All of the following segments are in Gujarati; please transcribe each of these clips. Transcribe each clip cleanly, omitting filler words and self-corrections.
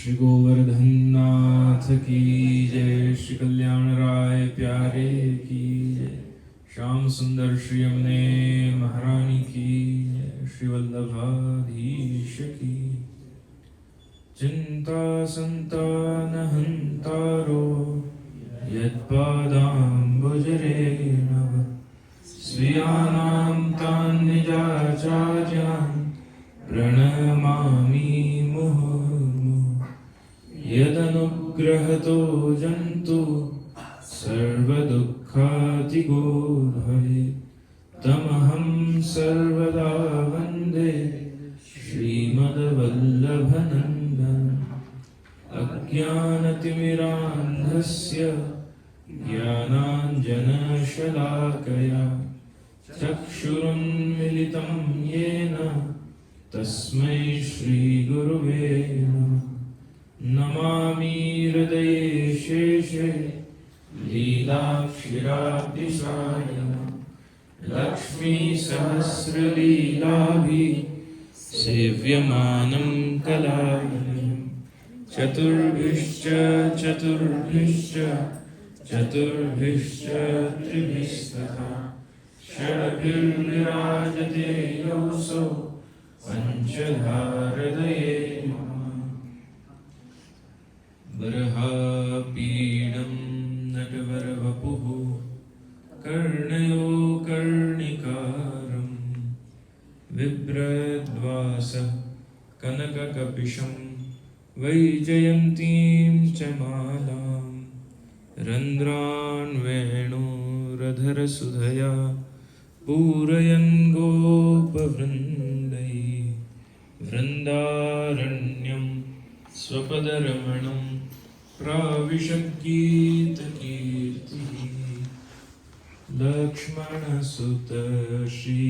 श्री गोवर्धन नाथ की जय, श्री कल्याण राय प्यारे की जय, श्याम सुंदर श्री यमुने महारानी की जय, श्री वल्लभाधीश की। चिंता संतान हंतारो यत्पादाम्बुजरेणव, स्वीयानां तान् निजाचार्यान् प्रणमामि मुहुर्मुहुः। यदनुग्रहतो जन्तु सर्वदुःखातिगो भवेत्, तमहं सर्वदा वन्दे श्रीमद्वल्लभनन्दनम्। अज्ञानतिमिरान्धस्य ज्ञानाञ्जनशलाकया चक्षुरुन्मिलितं येन तस्मै श्रीगुरुवे नमः। नमामि हृदये शेषे लीलाक्षिराब्धिसायिनं, लक्ष्मीसहस्रलीलाभिः सेव्यमानं कलावतीं। चतुर्भिश्च चतुर्भिश्च चतुर्भिश्च त्रिभिस्तथा, षड्भिर्विराजते योऽसौ पञ्चधाहृदये नमः। बर्हापीडं नटवरवपुः कर्णयो कर्णिकारं, बिभ्रद्वासः कनककपिशं वैजयन्तीं च मालां, रन्ध्रान् वेणुरधरसुधया पूरयन् गोपवृन्दैः, वृन्दारण्यं स्वपदरमणं प्राविशद्गीतकीर्तिः। लक्ष्मणसुत श्री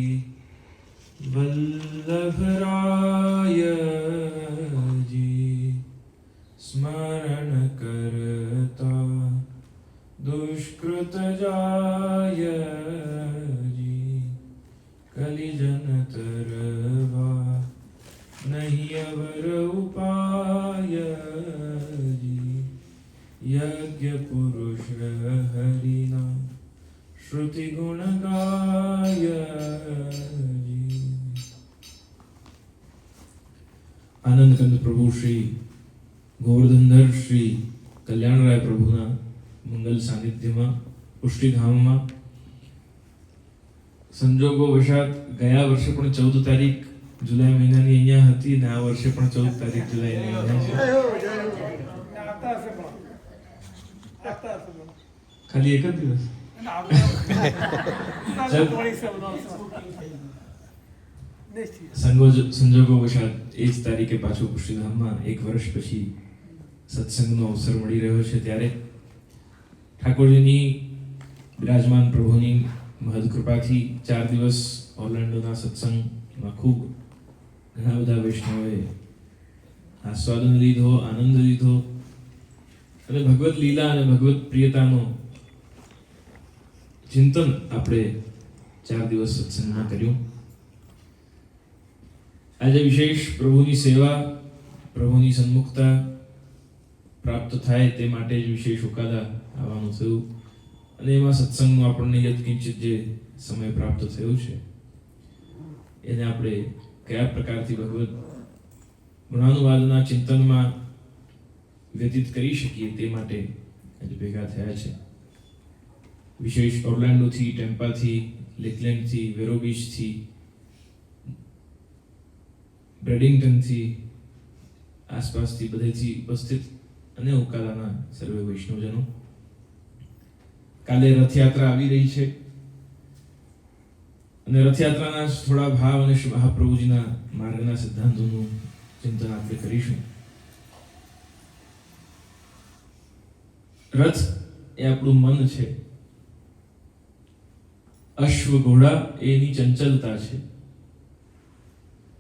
वल्लभराय जी, स्मरण करता दुष्कृतजाय जी, कलिजन तरवा नहीं अवर उपाय जी, यज्ञ पुरुष हरिना श्रुति गुण गाय जी। आनंद कंद प्रभु श्री गोवर्धनधर श्री कल्याणराय प्रभुना મંગલ સાનિધ્યમાં પુષ્ટિધામમાં સંજોગો વશાત ગયા વર્ષે પણ 14 તારીખ જુલાઈ મહિનાની અહીંયા હતી ને આ વર્ષે પણ 14 તારીખ જુલાઈની અહીંયા છે। ખાલી એક જ દિવસ સંજોગો વશાત એ જ તારીખે પાછું પુષ્ટિધામમાં એક વર્ષ પછી સત્સંગનો અવસર મળી રહ્યો છે। ત્યારે ઠાકોરજીની બિરાજમાન પ્રભુની મહદ કૃપાથી 4 દિવસ ઓર્લેન્ડોના સત્સંગમાં ખૂબ ઘણા બધા વૈષ્ણવોએ આસ્વાદન લીધો, આનંદ લીધો અને ભગવત લીલા અને ભગવત પ્રિયતાનો ચિંતન આપણે 4 દિવસ સત્સંગમાં કર્યું। આજે વિશેષ પ્રભુની સેવા, પ્રભુની સન્મુખતા પ્રાપ્ત થાય તે માટે જ વિશેષ ઓકાદા આવવાનું થયું અને એમાં સત્સંગનું આપણને યત્કિંચિત જે સમય પ્રાપ્ત થયો છે એને આપણે કયા પ્રકારથી ભગવત ગુણાનુવાદના ચિંતનમાં વ્યતીત કરી શકીએ તે માટે આજે ભેગા થયા છે। વિશેષ ઓર્લેન્ડોથી, ટેમ્પાથી, લેકલેન્ડથી, વેરોબીચથી, બ્રેડિંગ્ટનથી, આસપાસથી બધેથી ઉપસ્થિત અને ઓકાદાના સર્વે વૈષ્ણવજનો। કાલે રથયાત્રા આવી રહી છે અને રથયાત્રાના થોડા ભાવ અને મહાપ્રભુજીના માર્ગના સિદ્ધાંતોનું ચિંતન આપણે કરીશું। રથ એ આપણું મન છે, અશ્વ ઘોડા એની ચંચલતા છે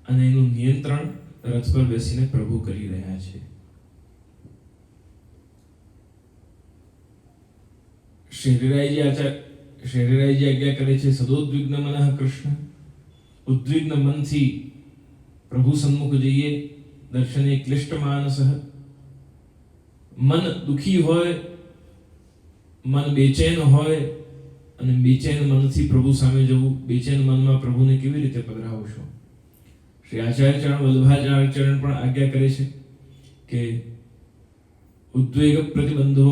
અને એનું નિયંત્રણ રથ પર બેસીને પ્રભુ કરી રહ્યા છે। શરીરાઈજી આજ્ઞા કરે છે, સદોદ્વિગ્ન મનઃ કૃષ્ણ, ઉદ્વિગ્ન મનથી પ્રભુ સન્મુખ જઈએ, દર્શને ક્લિષ્ટ માનસઃ, મન દુખી હોય, મન બેચેન હોય અને બેચેન મનથી પ્રભુ સામે જવું, બેચેન મનમાં પ્રભુને કેવી રીતે પધરાવશો? શ્રી આચાર્ય ચરણ વલ્લભાચાર્ય ચરણ પણ આજ્ઞા કરે છે કે ઉદ્વેગ પ્રતિબંધો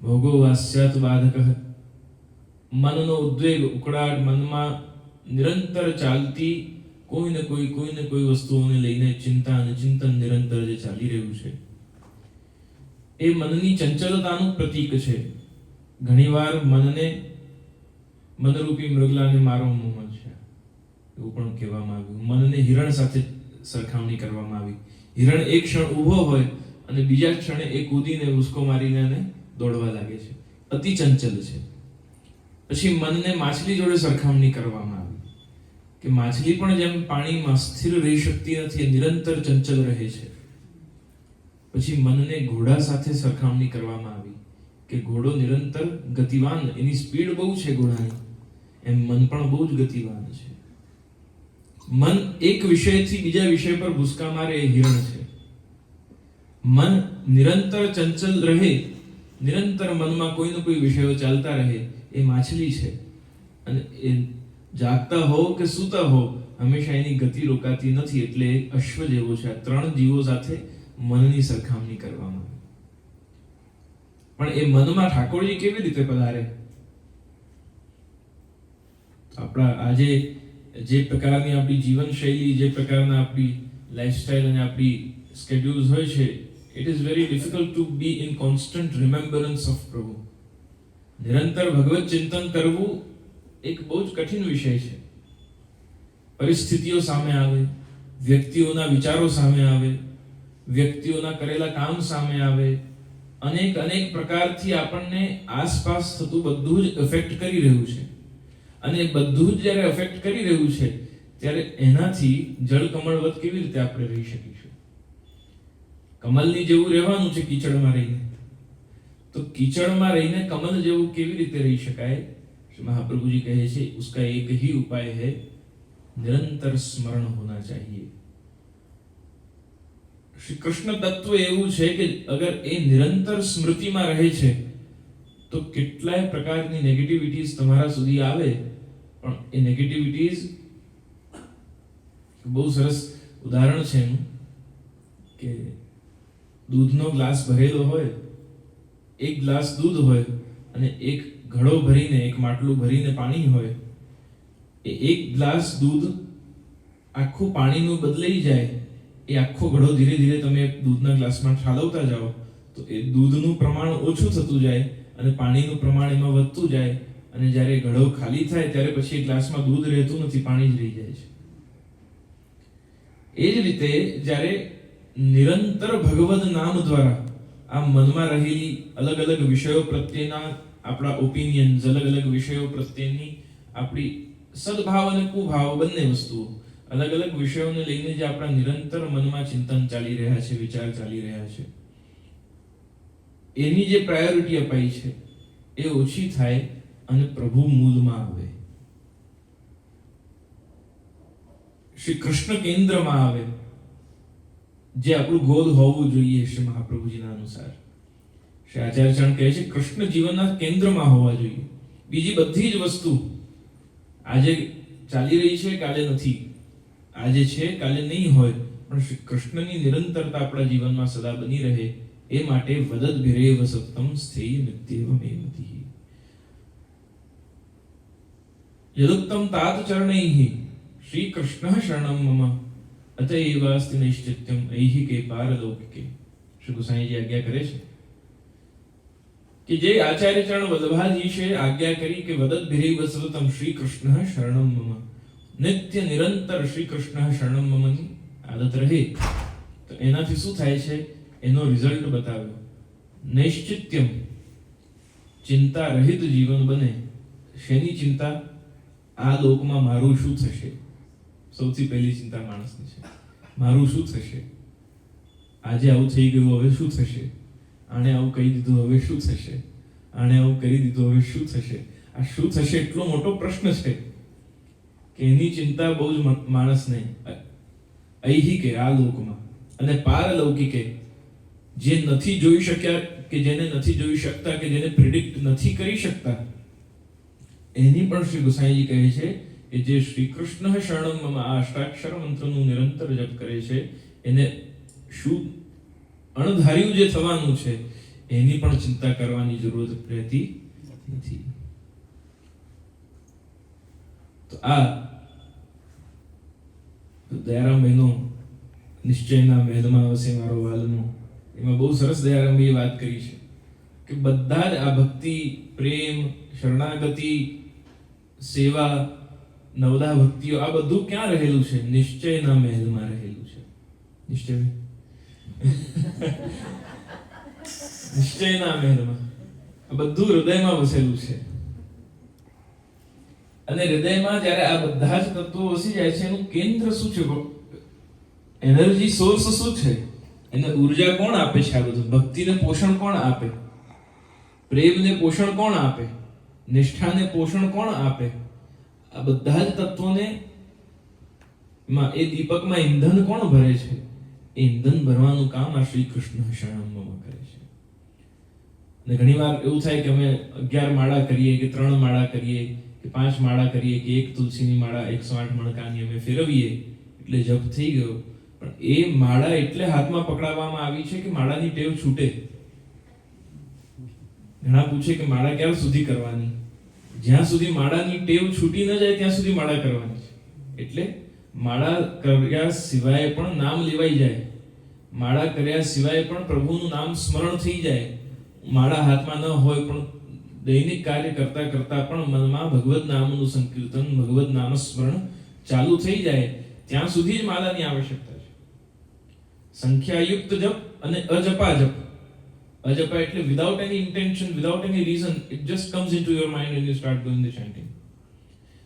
ભોગો વાસ્યાત બાધક. મનનો ઉદ્વેગ, ઉકળાટ, મનમાં નિરંતર ચાલતી કોઈ ને કોઈ વસ્તુઓને લઈને ચિંતા અને ચિંતન નિરંતર જે ચાલી રહ્યું છે, એ મનની ચંચલતાનું પ્રતીક છે. ઘણીવાર મનરૂપી મૃગલાને મારો મોહ છે એવું પણ કહેવામાં આવ્યું. મનને હિરણ સાથે સરખામણી કરવામાં આવી. હિરણ એક ક્ષણ ઊભો હોય અને બીજા ક્ષણે એ કૂદીને ઉસકો મારીને એને દોડવા લાગે છે, અતિ ચંચલ છે. પછી મનને માછલી જોડે સરખામણી કરવામાં આવી કે માછલી પણ જેમ પાણીમાં સ્થિર રહી શકતી નથી, નિરંતર ચંચલ રહે છે. પછી મનને ઘોડા સાથે સરખામણી કરવામાં આવી કે ઘોડો નિરંતર ગતિવાન, એની સ્પીડ બહુ છે ઘોડાની, એમ મન પણ બહુ જ ગતિવાન છે. મન એક વિષયથી બીજા વિષય પર ભૂસકા મારે એ હિરણ છે. મન નિરંતર ચંચલ રહે, નિરંતર મનમાં કોઈ ને કોઈ વિષયો ચાલતા રહે, એ માછલી છે. અને એ જાગતા હો કે સૂતા હો, હંમેશા એની ગતિ રોકાતી નથી. એટલે અશ્વ જેવો છે. આ ત્રણ જીવો સાથે મનની સરખામણી કરવામાં આવે. પણ એ મનમાં ઠાકોરજી કેવી રીતે પધારે? આપણા આજે જે પ્રકારની આપણી જીવનશૈલી, જે પ્રકારના આપણી લાઈફસ્ટાઈલ અને આપણી સ્કેડ્યુલ્સ હોય છે, it is very difficult to be in constant remembrance of પ્રભુ. નિરંતર ભગવત ચિંતન કરવું એક બહુ જ કઠિન વિષય છે. પરિસ્થિતિઓ સામે આવે, વ્યક્તિઓના વિચારો સામે આવે, વ્યક્તિઓના કરેલા કામ સામે આવે, અનેક પ્રકારથી આપણને આસપાસ થતું બધું જ અફેક્ટ કરી રહ્યું છે. અને બધું જ જ્યારે અફેક્ટ કરી રહ્યું છે, ત્યારે એનાથી જળકમળવત કેવી રીતે આપણે રહી શકીશું? કમલની જેવું રહેવાનું છે કીચડમાં રહીને, તો કીચડમાં રહીને કમલ જેવું કેવી રીતે રહી શકાય? મહાપ્રભુજી કહે છે, उसका एक ही उपाय है, निरंतर स्मरण होना चाहिए. શ્રી કૃષ્ણ તત્વ એવું છે કે અગર એ નિરંતર સ્મૃતિમાં રહે છે તો કેટલાય પ્રકારની નેગેટિવિટીઝ તમારા સુધી આવે, પણ એ નેગેટિવિટીઝ, બહુ સરસ ઉદાહરણ છે એનું કે દૂધનો ગ્લાસ ભરેલો હોય, એક ગ્લાસ દૂધ હોય અને એક ઘડો ભરીને, એક માટલું ભરીને પાણી હોય. એ એક ગ્લાસ દૂધ આખું પાણીનું બદલાઈ જાય, એ આખો ઘડો ધીરે ધીરે તમે દૂધના ગ્લાસમાં ઠાલવતા જાઓ તો એ દૂધનું પ્રમાણ ઓછું થતું જાય અને પાણીનું પ્રમાણ એમાં વધતું જાય. અને જ્યારે ઘડો ખાલી થાય ત્યારે પછી એ ગ્લાસમાં દૂધ રહેતું નથી, પાણી જ રહી જાય છે. એ જ રીતે જ્યારે નિરંતર ભગવદ નામ દ્વારા આ મનમાં રહેલી અલગ અલગ વિષયો પ્રત્યેના આપણા ઓપિનિયન્સ, અલગ અલગ વિષયો પ્રત્યેની આપણી સદભાવ અને કુભાવ, બંને વસ્તુઓ, અલગ અલગ વિષયોને લઈને જે આપણા નિરંતર મનમાં ચિંતન ચાલી રહ્યા છે, વિચાર ચાલી રહ્યા છે, એની જે પ્રાયોરિટી અપાઈ છે એ ઓછી થાય અને પ્રભુ મૂળમાં આવે, શ્રી કૃષ્ણ કેન્દ્રમાં આવે, જે આપણું ગોલ હોવું જોઈએ શ્રી મહાપ્રભુજીના અનુસાર. શ્રી આચાર્ય ચરણ કહે છે, કૃષ્ણ જીવનના કેન્દ્રમાં હોવા જોઈએ. બીજી બધી જ વસ્તુ આજે ચાલી રહી છે, કાલે નથી, આજે છે કાલે નહીં હોય, પણ શ્રી કૃષ્ણની નિરંતરતા આપણા જીવનમાં સદા બની રહે એ માટે વદદ ભિરેવ સત્તમ સ્થેય નિત્યેવ મેમતિ. યદુક્તમ તાત ચરણૈઃ શ્રી કૃષ્ણ શરણમ મમ અતએવાસ્તિ નૈશ્ચિત્યમ ઐહિકે પારલૌકિકે. શ્રી ગોસાઈજી આજ્ઞા કરે છે કે જે આચાર્ય ચરણ વલ્લભાજી છે આજ્ઞા કરી કે વદદ ભિરેવ સતતમ શ્રી કૃષ્ણ શરણમ મમ, નિત્ય નિરંતર શ્રી કૃષ્ણ શરણમ મમની આદત રહે તો એનાથી શું થાય છે? એનો રિઝલ્ટ બતાવ્યો. નૈશ્ચિત્યમ, ચિંતા રહિત જીવન બને. શેની ચિંતા? આ લોકમાં મારું શું થશે? સૌથી પહેલી ચિંતા માણસની છે, મારું શું થશે? આજે આવું થઈ ગયું, હવે શું થશે? આણે આવું કહી દીધું, હવે શું થશે? આણે આવું કરી દીધું, હવે શું થશે? આ શું થશે એટલો મોટો પ્રશ્ન છે કે એની ચિંતા બહુ જ માણસને ઐહિકે, આ લોકમાં, અને પારલૌકિકે, જે નથી જોઈ શક્યા, કે જેને નથી જોઈ શકતા, કે જેને પ્રિડિક્ટ નથી કરી શકતા, એની પણ શ્રી ગોસાઈજી કહે છે કે જે શ્રી કૃષ્ણ શરણમ મમ આ અષ્ટાક્ષર મંત્રનું નિરંતર જપ કરે છે, એને શું અણધાર્યું જે થવાનું છે એની પણ ચિંતા કરવાની જરૂરત રહેતી નથી. તો આ દયારામભાઈનો નિશ્ચયના મહેલમાં વસે મારો વાલનો, એમાં બહુ સરસ દયારામભાઈએ વાત કરી છે કે બધા જ આ ભક્તિ, પ્રેમ, શરણાગતિ, સેવા, નવદા ભક્તિઓ, આ બધું ક્યાં રહેલું છે? નિશ્ચયના મહેલમાં રહેલું છે. નિશ્ચય નિશ્ચયના મહેલમાં આ બધું હૃદયમાં વસેલું છે. અને હૃદયમાં જ્યારે આ બધા જ તત્વો વસી જાય છે, એનું કેન્દ્ર શું છે? એનર્જી સોર્સ શું છે? એને ઉર્જા કોણ આપે છે? આ બધું ભક્તિને પોષણ કોણ આપે? પ્રેમને પોષણ કોણ આપે? નિષ્ઠાને પોષણ કોણ આપે? આ બધા જ તત્વોને એ દીપકમાં ઈંધણ કોણ ભરે છે? એ ઈંધણ ભરવાનું કામ આ શ્રી કૃષ્ણ શરણમમાં કરે છે. અને ઘણીવાર એવું થાય કે અમે 11 માળા કરીએ, કે 3 માળા કરીએ, કે 5 માળા કરીએ, કે 1 તુલસીની માળા 108 મણકાની અમે ફેરવીએ એટલે જપ થઈ ગયો. પણ એ માળા એટલે હાથમાં પકડાવવામાં આવી છે કે માળાની ટેવ છૂટે. ઘણા પૂછે કે માળા ક્યાં સુધી કરવાની? જ્યાં સુધી માળાની ટેવ છૂટી ન જાય ત્યાં સુધી માળા કરવાની છે. એટલે માળા કર્યા સિવાય પણ નામ લેવાઈ જાય, માળા કર્યા સિવાય પણ પ્રભુનું નામ સ્મરણ થઈ જાય. માળા હાથમાં ન હોય પણ દૈનિક કાર્ય કરતા કરતા પણ મનમાં ભગવદ નામનું સંકીર્તન, ભગવદ નામ સ્મરણ ચાલુ થઈ જાય, ત્યાં સુધી જ માળાની આવશ્યકતા છે. સંખ્યાયુક્ત જપ અને અજપા જપ. અજપા એટલે without any intention, without any reason, it just comes into your mind and you start doing the chanting.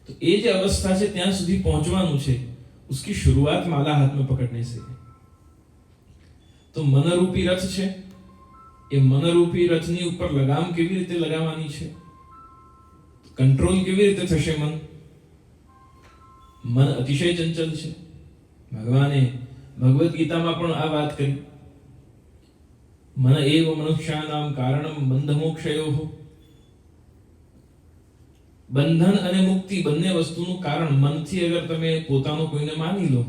તો એ જે અવસ્થા છે ત્યાં સુધી પહોંચવાનું છે. उसकी शुरुआत माला हाथ में पकड़ने से है. तो मनरूपी रथ છે, એ મનરૂપી રથની ઉપર લગામ કેવી રીતે લગાવવાની છે? કંટ્રોલ કેવી રીતે થશે? મન અતિશય ચંચલ છે. ભગવાને ભગવદ ગીતામાં પણ આ વાત કરી. મન એવ મનુષ્યાનામ કારણમ બંધ મોક્ષયોઃ. બંધન અને મુક્તિ બંને વસ્તુનું કારણ મનથી અગર તમે પોતાનો કોઈને માની લો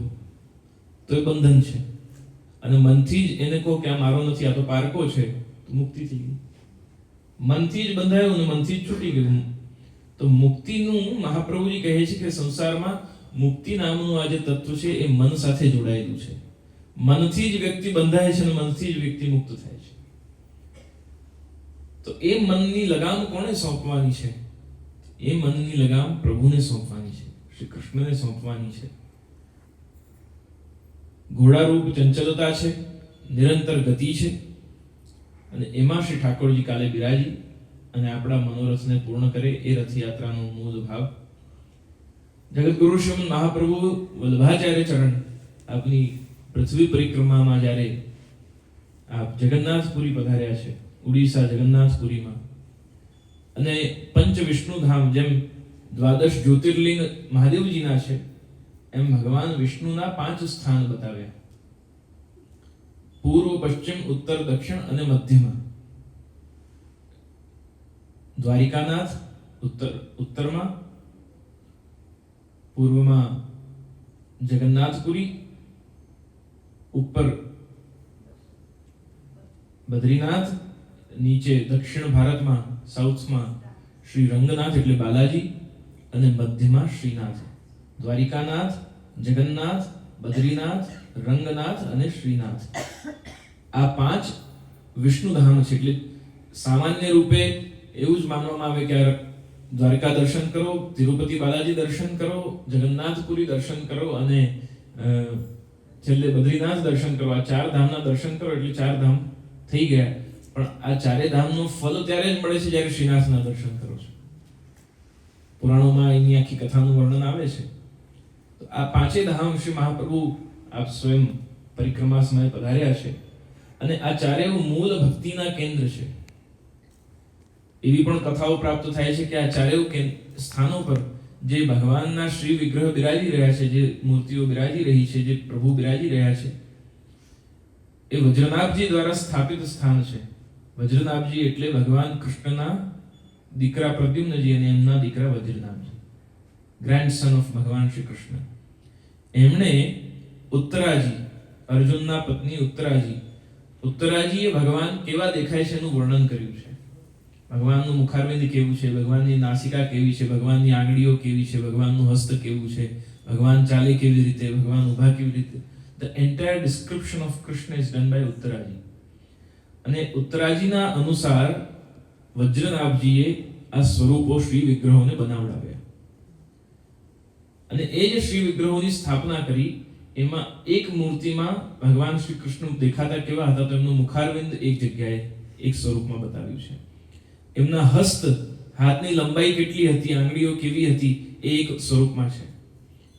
તો એ બંધન છે, અને મનથી જ એને કહો કે આ મારો નથી, આ તો પારકો છે, તો મુક્તિ થઈ ગઈ. મનથી જ બંધાયું અને મનથી જ છૂટી ગયું. તો મુક્તિનું મહાપ્રભુજી કહે છે કે સંસારમાં મુક્તિ નામનું આ જે તત્વ છે એ મન સાથે જોડાયેલું છે. મનથી જ વ્યક્તિ બંધાય છે અને મનથી જ વ્યક્તિ મુક્ત થાય છે. તો એ મનની લગામ કોને સોંપવાની છે? એ મનની લગામ પ્રભુને સોંપવાની છે, શ્રી કૃષ્ણને સોંપવાની છે. ઘોડારૂપ ચંચલતા છે, નિરંતર ગતિ છે, અને એમાં શ્રી ઠાકોરજી કાલે બિરાજી અને આપણા મનોરથને પૂર્ણ કરે એ રથયાત્રાનો મૂળ ભાવ. જગતગુરુ શ્રીમદ મહાપ્રભુ વલ્લભાચાર્ય ચરણ આપની પૃથ્વી પરિક્રમામાં જ્યારે આપ જગન્નાથપુરી પધાર્યા છે, ઉડીસા જગન્નાથપુરીમાં, અને પંચ વિષ્ણુ ધામ, જેમ 12 જ્યોતિર્લિંગ મહાદેવજીના છે એમ ભગવાન વિષ્ણુના 5 સ્થાન બતાવ્યા. પૂર્વ, પશ્ચિમ, ઉત્તર, દક્ષિણ અને મધ્યમાં. દ્વારિકાનાથ ઉત્તરમાં, પૂર્વમાં જગન્નાથપુરી, ઉપર બદ્રીનાથ, નીચે દક્ષિણ ભારતમાં સાઉથમાં શ્રી રંગનાથ એટલે બાલાજી, અને મધ્યમાં શ્રીનાથ. દ્વારિકાનાથ, જગન્નાથ, બદ્રીનાથ, રંગનાથ અને શ્રીનાથ. આ 5 વિષ્ણુધામ છે. એટલે સામાન્ય રૂપે એવું જ માનવામાં આવે કે દ્વારકા દર્શન કરો, તિરુપતિ બાલાજી દર્શન કરો, જગન્નાથપુરી દર્શન કરો અને છેલ્લે બદ્રીનાથ દર્શન કરો. આ 4 ધામના દર્શન કરો એટલે 4 ધામ થઈ ગયા. પણ આ 4 ધામનું ફલ ત્યારે જ મળે છે જ્યારે શ્રીનાથના દર્શન કરો છો. પુરાણોમાં એની આખી કથાનું વર્ણન આવે છે. તો આ 5 ધામ શ્રી મહાપ્રભુ આપ સ્વયં પરિક્રમા સમયે પધાર્યા છે, અને આ 4 મૂળ ભક્તિના કેન્દ્ર છે. એવી પણ કથાઓ પ્રાપ્ત થાય છે કે આ 4 સ્થાનો પર જે ભગવાનના શ્રી વિગ્રહ બિરાજી રહ્યા છે, જે મૂર્તિઓ બિરાજી રહી છે, જે પ્રભુ બિરાજી રહ્યા છે, એ વજ્રનાભજી દ્વારા સ્થાપિત સ્થાન છે. વજ્રનાભજી એટલે ભગવાન કૃષ્ણના દીકરા પ્રદ્યુમ્નજી અને એમના દીકરા વજ્રનાભજી, ગ્રેન્ડસન ઓફ ભગવાન શ્રી કૃષ્ણ. એમણે ઉત્તરાજી, અર્જુનના પત્ની ઉત્તરાજીએ ભગવાન કેવા દેખાય છે એનું વર્ણન કર્યું છે. ભગવાનનું મુખારવિંદ કેવું છે, ભગવાનની નાસિકા કેવી છે, ભગવાનની આંગળીઓ કેવી છે, ભગવાનનું હસ્ત કેવું છે, ભગવાન ચાલે કેવી રીતે, ભગવાન ઊભા કેવી રીતે. The entire description of Krishna is done by ઉત્તરાજી. અને ઉત્તરાજીના અનુસાર વજ્રનાભજીએ આ સ્વરૂપો શ્રી વિગ્રહોને બનાવડાવ્યા અને એ જે શ્રી વિગ્રહોની સ્થાપના કરી એમાં એક મૂર્તિમાં ભગવાન શ્રી કૃષ્ણ દેખાતા કેવા હતા તો એમનું મુખારવિંદ એક જગ્યાએ એક સ્વરૂપમાં બતાવ્યું છે. એમના હસ્ત, હાથની લંબાઈ કેટલી હતી, આંગળીઓ કેવી હતી એ એક સ્વરૂપમાં છે.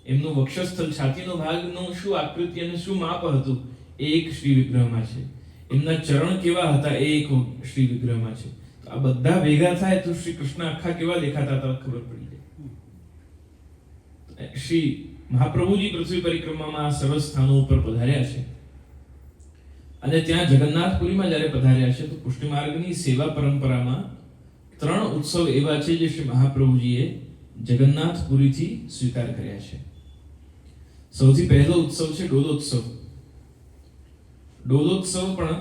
એમનું વક્ષસ્થળ, છાતીનો ભાગનું શું આકૃતિ અને શું માપ હતું એ એક શ્રી વિગ્રહમાં છે. એમના ચરણ કેવા હતા એ એક શ્રી વિગ્રહમાં છે. તો આ બધા ભેગા થાય તો શ્રી કૃષ્ણ આખા કેવા દેખાતા હતા ખબર પડી જાય. શ્રી મહાપ્રભુજી પૃથ્વી પરિક્રમામાં આ સર્વ સ્થાનો ઉપર પધાર્યા છે અને ત્યાં જગન્નાથપુરીમાં જ્યારે પધાર્યા છે તો પુષ્ટિ માર્ગની સેવા પરંપરામાં 3 ઉત્સવ એવા છે જે શ્રી મહાપ્રભુજીએ જગન્નાથપુરીથી સ્વીકાર કર્યા છે. સૌથી પહેલો ઉત્સવ છે ડોલોત્સવ. ડોલોત્સવ પણ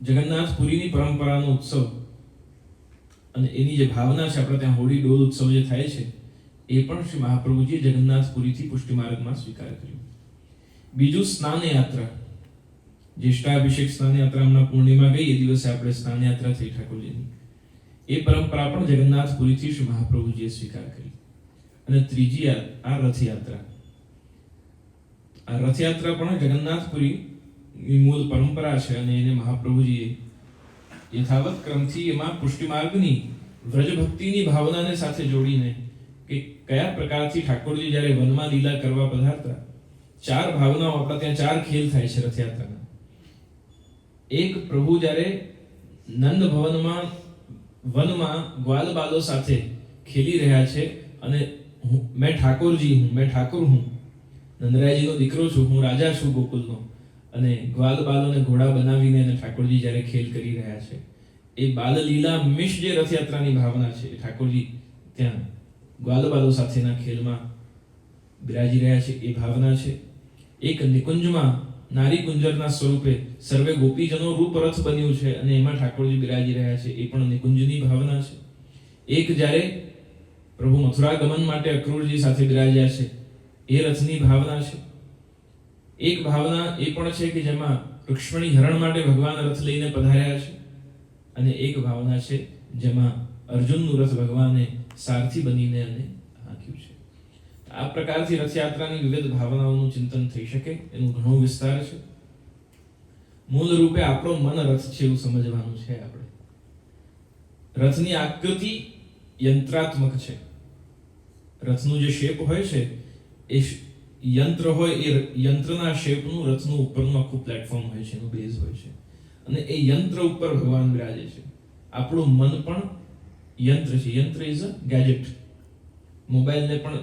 જગન્નાથપુરીની પરંપરાનો ઉત્સવ અને એની જે ભાવના છે, આપણે ત્યાં હોળી ડોલ ઉત્સવ જે થાય છે એ પણ શ્રી મહાપ્રભુજીએ જગન્નાથપુરીથી પુષ્ટિ માર્ગમાં સ્વીકાર કર્યો. બીજું સ્નાન યાત્રા, જ્યેષ્ઠાભિષેક સ્નાન યાત્રા હમણાં પૂર્ણિમા ગઈ, એ દિવસે આપણે સ્નાન યાત્રા થઈ ઠાકોરજીની. એ પરંપરા પણ જગન્નાથપુરીથી શ્રી મહાપ્રભુજીએ સ્વીકાર કરી. અને ત્રીજી આ રથયાત્રા. આ રથયાત્રા પણ જગન્નાથપુરીની મૂળ પરંપરા છે અને એને મહાપ્રભુજીએ યથાવત ક્રમથી એમાં પુષ્ટિ માર્ગની વ્રજ ભક્તિની ભાવનાને સાથે જોડીને કે કયા પ્રકારથી ઠાકોરજી જ્યારે વનમાં લીલા કરવા પધારતા, 4 ભાવનાઓ, આપણા ત્યાં 4 ખેલ થાય છે રથયાત્રાના. એક, પ્રભુ જ્યારે નંદ ભવનમાં વનમાં ગ્વાલ બાલો સાથે ખેલી રહ્યા છે અને મેં ઠાકોરજી હું, મેં ઠાકોર હું, નંદરાયજીનો દીકરો છું, હું રાજા છું ગોકુલનો, અને ગ્વાલ બાલોને ઘોડા બનાવીને અને ઠાકોરજી જ્યારે ખેલ કરી રહ્યા છે એ બાલ લીલા મિશ જે રથયાત્રાની ભાવના છે, ઠાકોરજી ત્યાં ગ્વાલ બાલો સાથેના ખેલમાં બિરાજી રહ્યા છે એ ભાવના છે. એક, નિકુંજમાં નારી કુંજરના સ્વરૂપે સર્વે ગોપીજનો રૂપ રથ બન્યું છે અને એમાં ઠાકોરજી બિરાજી રહ્યા છે, એ પણ નિકુંજની ભાવના છે. એક, જ્યારે પ્રભુ મથુરા ગમન માટે અક્રૂરજી સાથે બિરાજ્યા છે એ રથની ભાવના છે. એક ભાવના એ પણ છે કે જેમાં રૂક્ષ્મણી હરણ માટે ભગવાન રથ લઈને પધાર્યા છે અને એક ભાવના છે જેમાં અર્જુનનું રથ ભગવાને સારથી બનીને અને હાંક્યું છે. આ પ્રકારથી રથયાત્રાની વિવિધ ભાવનાઓનું ચિંતન થઈ શકે, એનું ઘણો વિસ્તાર છે. મૂળ રૂપે આપણો મન રથ છે એવું સમજવાનું છે આપણે. રથની આકૃતિ યંત્રાત્મક છે. રથનું જે શેપ હોય છે એ યંત્ર હોય, એ યંત્રના શેપનું રથનું ઉપરનું આખું પ્લેટફોર્મ હોય છે, એનું બેઝ હોય છે અને એ યંત્ર ઉપર ભગવાન બિરાજે છે. આપણું મન પણ યંત્ર છે. યંત્ર ઇઝ અ ગેજેટ. મોબાઈલને પણ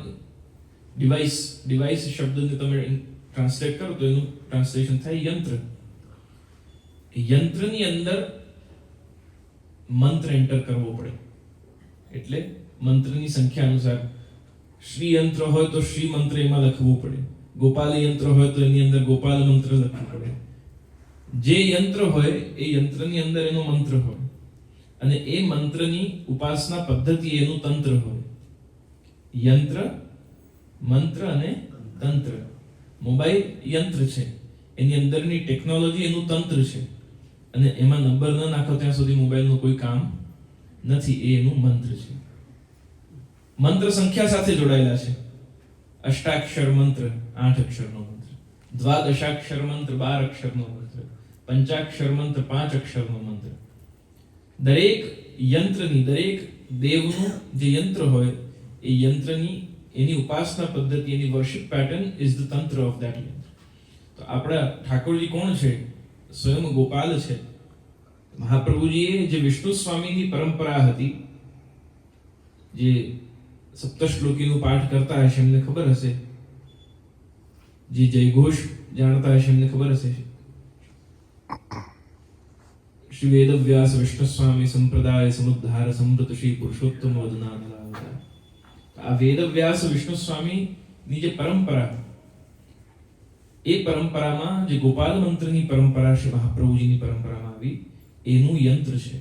ડિવાઇસ શબ્દને તમે ટ્રાન્સલેટ કરો તો એનું ટ્રાન્સલેશન થાય યંત્ર. યંત્રની અંદર મંત્ર એન્ટર કરવો પડે એટલે મંત્રની સંખ્યા અનુસાર શ્રી યંત્ર હોય તો શ્રી મંત્ર એમાં લખવું પડે, ગોપાલ યંત્ર હોય તો એની અંદર ગોપાલ મંત્ર લખવું પડે. જે યંત્ર હોય એ યંત્રની અંદર એનો મંત્ર હોય અને એ મંત્રની ઉપાસના પદ્ધતિ એનું તંત્ર હોય. યંત્ર, મંત્ર અને તંત્ર. મોબાઈલ યંત્ર છે, એની અંદરની ટેકનોલોજી એનું તંત્ર છે અને એમાં નંબર ન નાખો ત્યાં સુધી મોબાઈલનું કોઈ કામ નથી, એ એનું મંત્ર છે. મંત્ર સંખ્યા સાથે જોડાયેલા છે. અષ્ટાક્ષર મંત્ર 8 અક્ષરનો મંત્ર, દ્વાદશાક્ષર મંત્ર 12 અક્ષરનો મંત્ર, પંચાક્ષર મંત્ર 5 અક્ષરનો મંત્ર. દરેક યંત્રની, દરેક દેવનું જે યંત્ર હોય એ યંત્રની એની ઉપાસના પદ્ધતિ, એની વર્શિપ પેટર્ન ઇઝ ધ તંત્ર ઓફ ધેટ યંત્ર. તો આપણા ઠાકોરજી કોણ છે? સ્વયં ગોપાલ છે. મહાપ્રભુજીએ જે વિષ્ણુ સ્વામીની પરંપરા હતી, જે સપ્તશ્લોકીનું પાઠ કરતા હશે એમને ખબર હશે, જે જયઘોષ જાણતા હશે એમને ખબર હશે, શ્રી વેદવ્યાસ વિષ્ણુ સ્વામી સંપ્રદાય સમુદ્ધાર સમૃત શ્રી પુરુષોત્તમ વદના. આ વેદવ્યાસ વિષ્ણુ સ્વામી ની જે પરંપરા, એ પરંપરામાં જે ગોપાલ મંત્રની પરંપરા શ્રી મહાપ્રભુજીની પરંપરામાં આવી, એનું યંત્ર છે.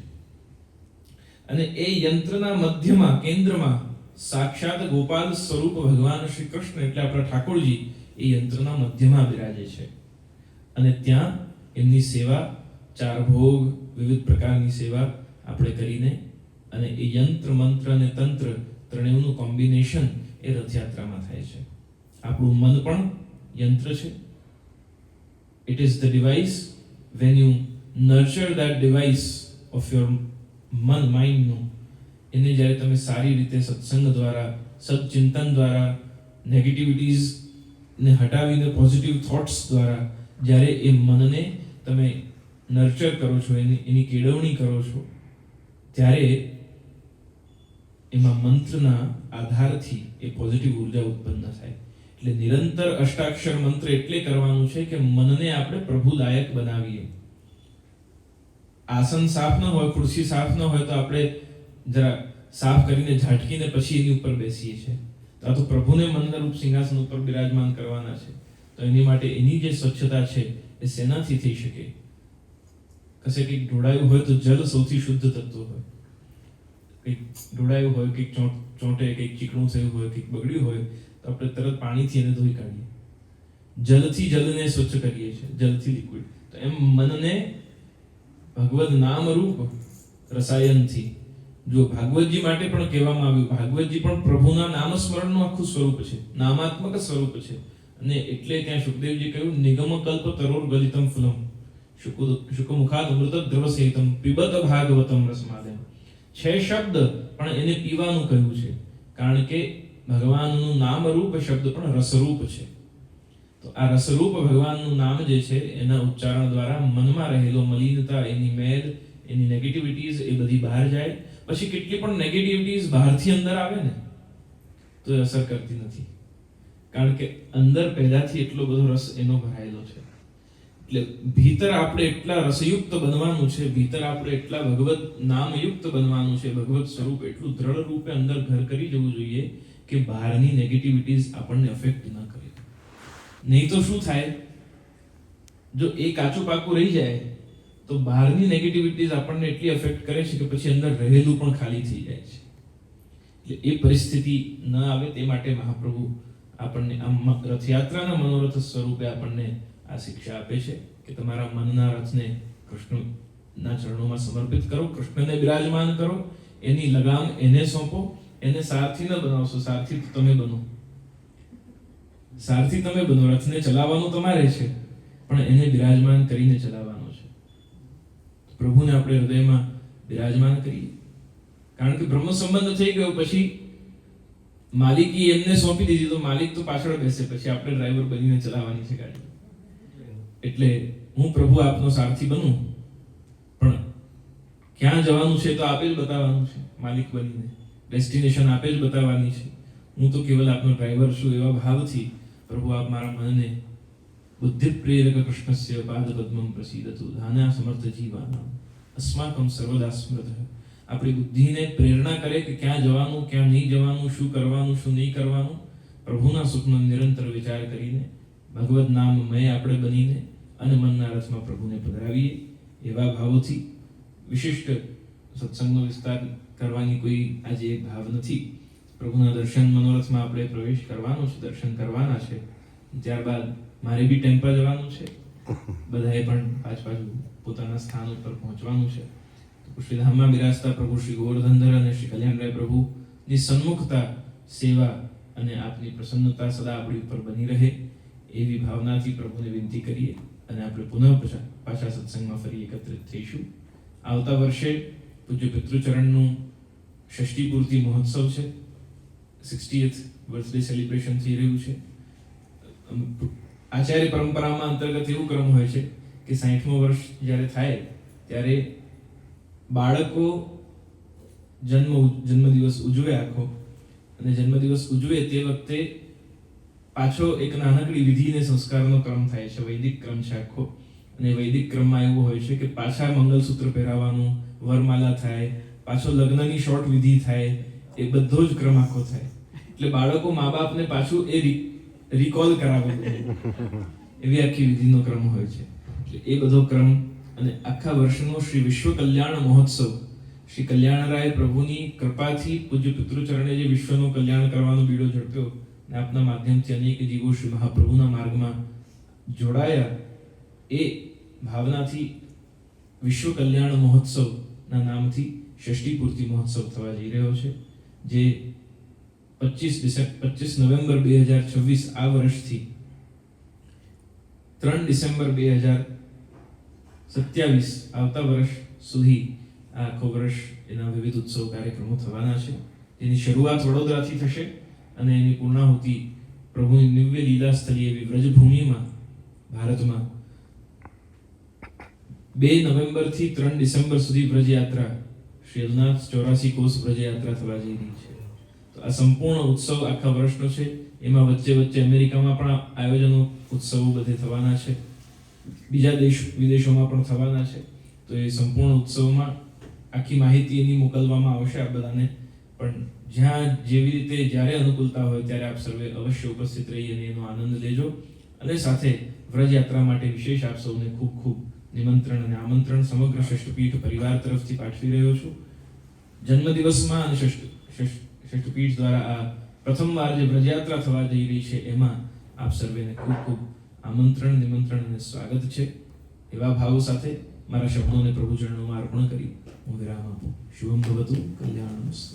અને એ યંત્રના મધ્યમાં, કેન્દ્રમાં સાક્ષાત ગોપાલ સ્વરૂપ ભગવાન શ્રી કૃષ્ણ એટલે આપણા ઠાકોરજી એ યંત્રના મધ્યમાં બિરાજે છે. અને ત્યાં એમની સેવા, ચાર ભોગ, વિવિધ પ્રકારની સેવા આપણે કરીને, અને એ યંત્ર, મંત્ર અને તંત્ર ત્રણેયનું કોમ્બિનેશન એ રથયાત્રામાં થાય છે. આપણું મન પણ યંત્ર છે. It is the device. When you nurture that device of your mind નું, એને જ્યારે તમે સારી રીતે સત્સંગ દ્વારા, સદચિંતન દ્વારા, નેગેટિવિટીઝ ને હટાવીને પોઝિટિવ થોટ્સ દ્વારા જ્યારે એ મનને તમે નર્ચર કરો છો, એની કેળવણી કરો છો, ત્યારે એમાં મંત્રના આધારથી એ પોઝિટિવ ઉર્જા ઉત્પન્ન થાય. એટલે નિરંતર અષ્ટાક્ષર મંત્ર એટલે કરવાનું છે કે મનને આપણે પ્રભુદાયક બનાવીએ. આસન સાફ ન હોય, ખુરશી સાફ ન હોય તો આપણે જરા સાફ કરીને ઝાટકીને પછી એની ઉપર બેસીએ છીએ. તો આ તો પ્રભુને મનના રૂપ સિંહાસન ઉપર બિરાજમાન કરવાના છે. તો એની માટે એની જે સ્વચ્છતા છે એ શેનાથી થઈ શકે? કશે કંઈક ઢોળાયું હોય તો જલ સૌથી શુદ્ધ તત્વ હોય. કંઈક ઢોળાયું હોય, કંઈક ચોંટે, કંઈક ચીકણું થયું હોય, કંઈક બગડ્યું હોય તો આપણે તરત પાણીથી એને ધોઈ કાઢીએ. જલથી જલને સ્વચ્છ કરીએ છીએ, જલથી લિક્વિડ. તો એમ મનને ભગવદ નામ રૂપ રસાયનથી, જો ભાગવતજી માટે પણ કહેવામાં આવ્યું, ભાગવતજી પણ પ્રભુના નામસ્મરણનું આખું સ્વરૂપ છે, નામાત્મક સ્વરૂપ છે. અને એટલે ત્યાં સુખદેવજી કહ્યું, નિગમ કલ્પ તરોર ગલિતમ ફલમ શુકમુખાદ અમૃત દ્રવ સહિતમ પિબત ભાગવતમ રસમાદમ. 6 શબ્દ પણ એને પીવાનું કહ્યું છે, કારણ કે ભગવાનનું નામ રૂપ શબ્દ પણ રસરૂપ છે. તો આ રસરૂપ ભગવાનનું નામ જે છે એના ઉચ્ચારણ દ્વારા મનમાં રહેલો મલિનતા, એની મેલ, એની નેગેટિવિટીઝ એ બધી બહાર જાય. પછી કેટલી પણ નેગેટિવિટીઝ બહારથી અંદર આવે ને તો એ અસર કરતી નથી, કારણ કે અંદર પહેલાથી એટલો બધો રસ એનો ભરાયેલો છે. એટલે ભીતર આપણે એટલા રસયુક્ત બનવાનું છે, ભીતર આપણે એટલા ભગવત નામયુક્ત બનવાનું છે, ભગવત સ્વરૂપ એટલું દ્રઢ રૂપે અંદર ઘર કરી જવું જોઈએ કે બહારની નેગેટિવિટીઝ આપણને અફેક્ટ ન કરે. નહીં તો શું થાય, જો એ કાચું પાકું રહી જાય તો બહારની નેગેટિવિટીઝ આપણને એટલી અફેક્ટ કરે છે કે પછી અંદર રહેલું પણ ખાલી થઈ જાય છે. એટલે એ પરિસ્થિતિ ન આવે તે માટે મહાપ્રભુ આપણને આ રથયાત્રાના મનોરથ સ્વરૂપે આપણને આ શિક્ષા આપે છે કે તમારા મનના રથને કૃષ્ણના ચરણોમાં સમર્પિત કરો, કૃષ્ણને બિરાજમાન કરો, એની લગામ એને સોંપો. એને સારથી ન બનાવશો, સારથી તો તમે બનો, સારથી તમે બનો. રથને ચલાવવાનું તમારે છે, પણ એને બિરાજમાન કરીને ચલાવવાનો છે. પ્રભુને આપણે હૃદયમાં બિરાજમાન કરીએ, કારણ કે બ્રહ્મ સંબંધ થઈ ગયો પછી માલિકી એમને સોંપી દીધી તો માલિક તો પાછળ બેસે, પછી આપણે ડ્રાઈવર બનીને ચલાવવાની છે ગાડી. એટલે હું પ્રભુ આપનો સારથી બનું, પણ ક્યાં જવાનું છે તો આપે જ બતાવવાનું છે. માલિક બનીને ડેસ્ટિનેશન આપે જ બતાવવાની છે. હું તો કેવલ આપનો ડ્રાઈવર છું. એવા ભાવથી પ્રભુ આપ મારા મનને બુદ્ધિ પ્રેરક કૃષ્ણસ્ય પાદ પદ્મમ પ્રસીદતુ ધાના સમર્થ જીવાનામ અસ્માકમ સર્વદા સ્મૃતઃ. આપણી બુદ્ધિને પ્રેરણા કરે કે ક્યાં જવાનું, ક્યાં નહીં જવાનું, શું કરવાનું, શું નહીં કરવાનું. પ્રભુના સુખનો નિરંતર વિચાર કરીને ભગવદ નામમય આપણે બનીને અને મનના રથમાં પ્રભુને પધરાવીએ. એવા ભાવોથી વિશિષ્ટ સત્સંગનો વિસ્તાર કરવાની કોઈ આજે ભાવ નથી. પ્રભુના દર્શન મનોરથમાં આપણે પ્રવેશ કરવાનો છે, દર્શન કરવાના છે. ત્યારબાદ મારે બી ટેમ્પલ જવાનું છે, બધાએ પણ પાછું પોતાના સ્થાન ઉપર પહોંચવાનું છે. શ્રીધામમાં બિરાજતા પ્રભુ શ્રી ગોવર્ધનધર અને શ્રી કલ્યાણરાય પ્રભુની સન્મુખતા, સેવા અને આપની પ્રસન્નતા સદા આપણી ઉપર બની રહે એવી ભાવનાથી પ્રભુને વિનંતી કરીએ અને આપણે પુનઃ પાછા સત્સંગમાં ફરી એકત્રિત થઈશું. આવતા વર્ષે પૂજ્ય પિતૃચરણનું ષષ્ઠી પૂર્તિ મહોત્સવ છે, 60th બર્થડે સેલિબ્રેશન થઈ રહ્યું છે. આચાર્ય પરંપરામાં અંતર્ગત એવું ક્રમ હોય છે કે 60મો વર્ષ જ્યારે થાય ત્યારે બાળકો જન્મદિવસ ઉજવે આખો, અને જન્મદિવસ ઉજવે તે વખતે પાછો એક નાનકડી વિધિ અને સંસ્કારનો ક્રમ થાય છે, વૈદિક ક્રમ છે આખો. અને વૈદિક ક્રમમાં એવું હોય છે કે પાછા મંગલસૂત્ર પહેરાવાનું, વરમાલા થાય, પાછો લગ્નની શોર્ટ વિધિ થાય, એ બધો જ ક્રમ આખો થાય. એટલે બાળકો મા બાપને પાછું એ રિકોલ કરાવે એવી આખી વિધિનો ક્રમ હોય છે. એટલે એ બધો ક્રમ અને આખા વર્ષનો શ્રી વિશ્વ કલ્યાણ મહોત્સવ, શ્રી કલ્યાણરાય પ્રભુની કૃપાથી પૂજ્ય પિતૃચરણે જે વિશ્વનું કલ્યાણ કરવાનો બીડો ઝડપ્યો અને આપના માધ્યમથી અનેક જીવો શ્રી મહાપ્રભુના માર્ગમાં જોડાયા, એ ભાવનાથી વિશ્વ કલ્યાણ મહોત્સવના નામથી ષષ્ઠી પૂર્તિ મહોત્સવ થવા જઈ રહ્યો છે, જે 25 નવેમ્બર 2026 આ વર્ષથી 3 ડિસેમ્બર 2027 આવતા વર્ષ સુધી આ આખો વર્ષ એના વિવિધ ઉત્સવ કાર્યક્રમો થવાના છે. તેની શરૂઆત વડોદરાથી થશે અને એની પૂર્ણાહુતિ પ્રભુની દિવ્ય લીલા સ્થળી એવી વ્રજભૂમિમાં ભારતમાં 2 નવેમ્બરથી 3 ડિસેમ્બર સુધી વ્રજયાત્રા, શ્રી અલનાથ 84 કોષ વ્રજયાત્રા થવા જઈ રહી છે. તો આ સંપૂર્ણ ઉત્સવ આખા વર્ષનો છે. એમાં વચ્ચે વચ્ચે અમેરિકામાં પણ આયોજનો ઉત્સવો બધે થવાના છે, બીજા વિદેશોમાં પણ થવાના છે. તો એ સંપૂર્ણ ઉત્સવમાં આખી માહિતી એની મોકલવામાં આવશે આપ બધાને. પણ જ્યાં જેવી રીતે જ્યારે અનુકૂળતા હોય ત્યારે આપ સર્વે અવશ્ય ઉપસ્થિત રહી અને એનો આનંદ લેજો. અને સાથે વ્રજયાત્રા માટે વિશેષ આપ સૌને ખૂબ ખૂબ નિમંત્રણ અને આમંત્રણ સમગ્ર ષષ્ઠપીઠ પરિવાર તરફથી પાઠવી રહ્યો છું. જન્મદિવસમાં અને ષષ્ઠપીઠ દ્વારા આ પ્રથમવાર જે વ્રજયાત્રા થવા જઈ રહી છે એમાં આપ સર્વેને ખૂબ ખૂબ આમંત્રણ, નિમંત્રણ અને સ્વાગત છે. એવા ભાવ સાથે મારા શબ્દોને પ્રભુ ચરણોમાં અર્પણ કરી હું વિરામ આપું. શુભમ ભવતુ, કલ્યાણમસ્તુ.